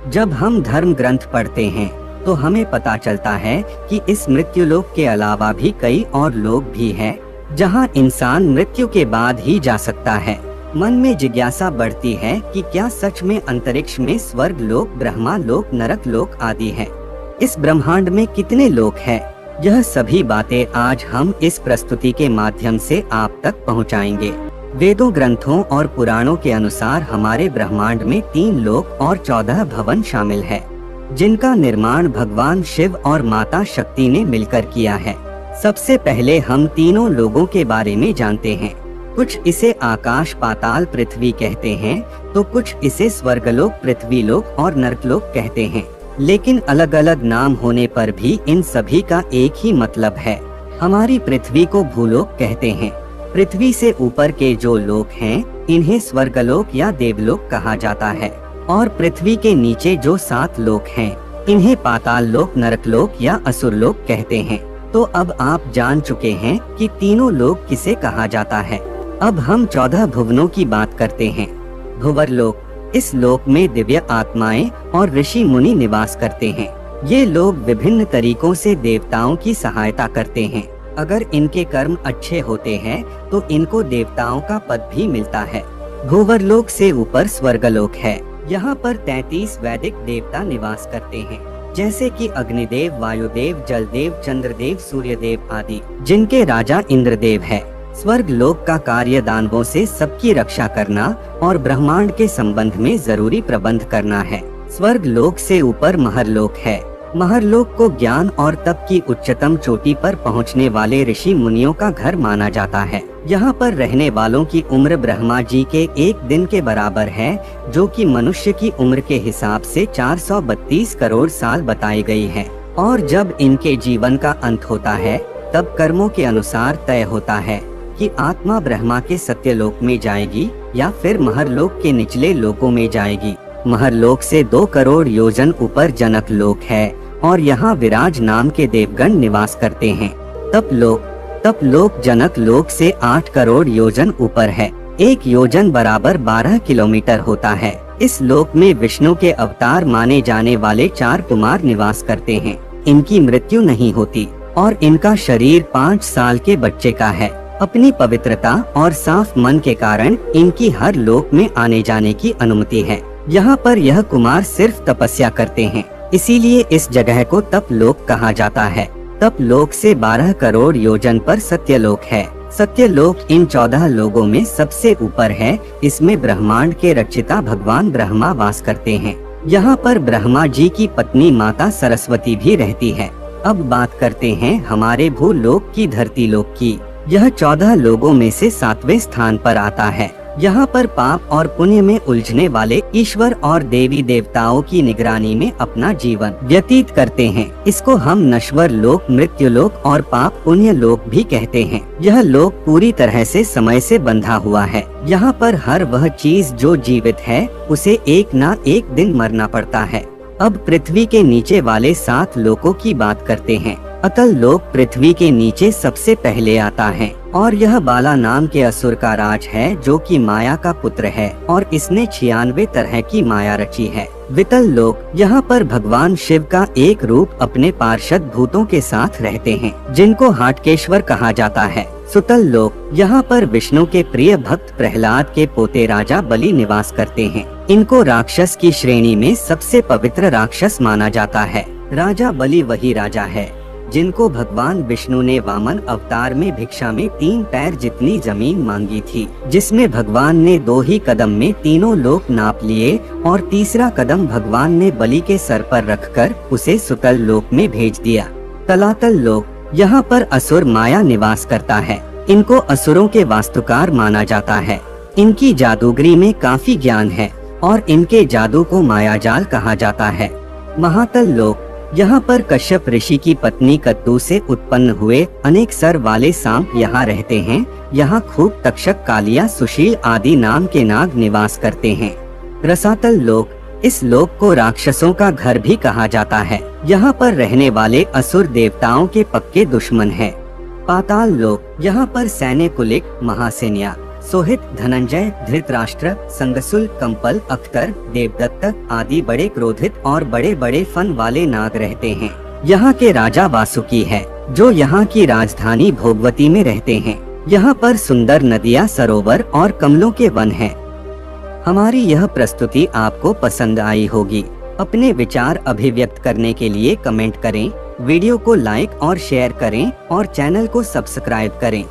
जब हम धर्म ग्रंथ पढ़ते हैं तो हमें पता चलता है कि इस मृत्युलोक के अलावा भी कई और लोक भी हैं, जहां इंसान मृत्यु के बाद ही जा सकता है। मन में जिज्ञासा बढ़ती है कि क्या सच में अंतरिक्ष में स्वर्ग लोक, ब्रह्मा लोक, नरक लोक आदि है। इस ब्रह्मांड में कितने लोक हैं? यह सभी बातें आज हम इस प्रस्तुति के माध्यम से आप तक पहुंचाएंगे। वेदों, ग्रंथों और पुराणों के अनुसार हमारे ब्रह्मांड में 3 लोक और 14 भवन शामिल है, जिनका निर्माण भगवान शिव और माता शक्ति ने मिलकर किया है। सबसे पहले हम तीनों लोगों के बारे में जानते हैं। कुछ इसे आकाश, पाताल, पृथ्वी कहते हैं, तो कुछ इसे स्वर्गलोक, पृथ्वीलोक और नरकलोक कहते हैं। लेकिन अलग अलग नाम होने पर भी इन सभी का एक ही मतलब है। हमारी पृथ्वी को भूलोक कहते हैं। पृथ्वी से ऊपर के जो लोक हैं, इन्हें स्वर्गलोक या देवलोक कहा जाता है, और पृथ्वी के नीचे जो 7 लोक हैं, इन्हें पाताल लोक, नरकलोक या असुरलोक कहते हैं। तो अब आप जान चुके हैं कि तीनों लोक किसे कहा जाता है। अब हम 14 भुवनों की बात करते हैं। भुवरलोक, इस लोक में दिव्य आत्माएं और ऋषि मुनि निवास करते हैं। ये लोग विभिन्न तरीकों से देवताओं की सहायता करते हैं। अगर इनके कर्म अच्छे होते हैं तो इनको देवताओं का पद भी मिलता है। भूवरलोक से ऊपर स्वर्गलोक है। यहाँ पर 33 वैदिक देवता निवास करते हैं, जैसे कि अग्निदेव, वायुदेव, जलदेव, चंद्रदेव, सूर्यदेव आदि, जिनके राजा इंद्रदेव है। स्वर्ग लोक का कार्य दानवों से सबकी रक्षा करना और ब्रह्मांड के संबंध में जरूरी प्रबंध करना है। स्वर्ग लोक से ऊपर महरलोक है। महरलोक को ज्ञान और तप की उच्चतम चोटी पर पहुंचने वाले ऋषि मुनियों का घर माना जाता है। यहाँ पर रहने वालों की उम्र ब्रह्मा जी के 1 दिन के बराबर है, जो कि मनुष्य की उम्र के हिसाब से 432 करोड़ साल बताई गई है। और जब इनके जीवन का अंत होता है, तब कर्मों के अनुसार तय होता है कि आत्मा ब्रह्मा के सत्यलोक में जाएगी या फिर महरलोक के निचले लोकों में जाएगी। महरलोक से 2 करोड़ योजन ऊपर जनक लोक है, और यहाँ विराज नाम के देवगण निवास करते हैं। तप लोक जनक लोक से 8 करोड़ योजन ऊपर है। 1 योजन बराबर 12 किलोमीटर होता है। इस लोक में विष्णु के अवतार माने जाने वाले 4 कुमार निवास करते हैं। इनकी मृत्यु नहीं होती और इनका शरीर 5 साल के बच्चे का है। अपनी पवित्रता और साफ मन के कारण इनकी हर लोक में आने जाने की अनुमति है। यहाँ पर यह कुमार सिर्फ तपस्या करते हैं, इसीलिए इस जगह को तप लोक कहा जाता है। तप लोक से 12 करोड़ योजन पर सत्यलोक है। सत्यलोक इन 14 लोगों में सबसे ऊपर है। इसमें ब्रह्मांड के रचिता भगवान ब्रह्मा वास करते हैं। यहाँ पर ब्रह्मा जी की पत्नी माता सरस्वती भी रहती है। अब बात करते हैं हमारे भूलोक की, धरती लोक की। यह 14 लोगों में से 7वें स्थान पर आता है। यहाँ पर पाप और पुण्य में उलझने वाले ईश्वर और देवी देवताओं की निगरानी में अपना जीवन व्यतीत करते हैं। इसको हम नश्वर लोक, मृत्यु लोक और पाप पुण्य लोक भी कहते हैं। यह लोक पूरी तरह से समय से बंधा हुआ है। यहाँ पर हर वह चीज जो जीवित है, उसे एक ना एक दिन मरना पड़ता है। अब पृथ्वी के नीचे वाले 7 लोकों की बात करते हैं। अतल लोक पृथ्वी के नीचे सबसे पहले आता है, और यह बाला नाम के असुर का राज है, जो कि माया का पुत्र है और इसने 96 तरह की माया रची है। वितल लोक, यहाँ पर भगवान शिव का एक रूप अपने पार्षद भूतों के साथ रहते हैं, जिनको हाटकेश्वर कहा जाता है। सुतल लोक, यहाँ पर विष्णु के प्रिय भक्त प्रहलाद के पोते राजा बलि निवास करते हैं। इनको राक्षस की श्रेणी में सबसे पवित्र राक्षस माना जाता है। राजा बलि वही राजा है जिनको भगवान विष्णु ने वामन अवतार में भिक्षा में 3 पैर जितनी जमीन मांगी थी, जिसमें भगवान ने 2 ही कदम में तीनों लोक नाप लिए और तीसरा कदम भगवान ने बलि के सर पर रखकर उसे सुतल लोक में भेज दिया। तलातल लोक, यहाँ पर असुर माया निवास करता है। इनको असुरों के वास्तुकार माना जाता है। इनकी जादूगरी में काफी ज्ञान है और इनके जादू को मायाजाल कहा जाता है। महातल लोक, यहाँ पर कश्यप ऋषि की पत्नी कद्दू से उत्पन्न हुए अनेक सर वाले सांप यहाँ रहते हैं। यहाँ खूब तक्षक, कालिया, सुशील आदि नाम के नाग निवास करते हैं। रसातल लोक, इस लोक को राक्षसों का घर भी कहा जाता है। यहाँ पर रहने वाले असुर देवताओं के पक्के दुश्मन हैं। पाताल लोक, यहाँ पर सैन्य कुलिक, महासेन्या सोहित, धनंजय, धृतराष्ट्र, संगसुल, कंपल, अख्तर, देवदत्त आदि बड़े क्रोधित और बड़े बड़े फन वाले नाग रहते हैं। यहाँ के राजा वासुकी है, जो यहाँ की राजधानी भोगवती में रहते हैं। यहाँ पर सुंदर नदियाँ, सरोवर और कमलों के वन हैं। हमारी यह प्रस्तुति आपको पसंद आई होगी। अपने विचार अभिव्यक्त करने के लिए कमेंट करें, वीडियो को लाइक और शेयर करें और चैनल को सब्सक्राइब करें।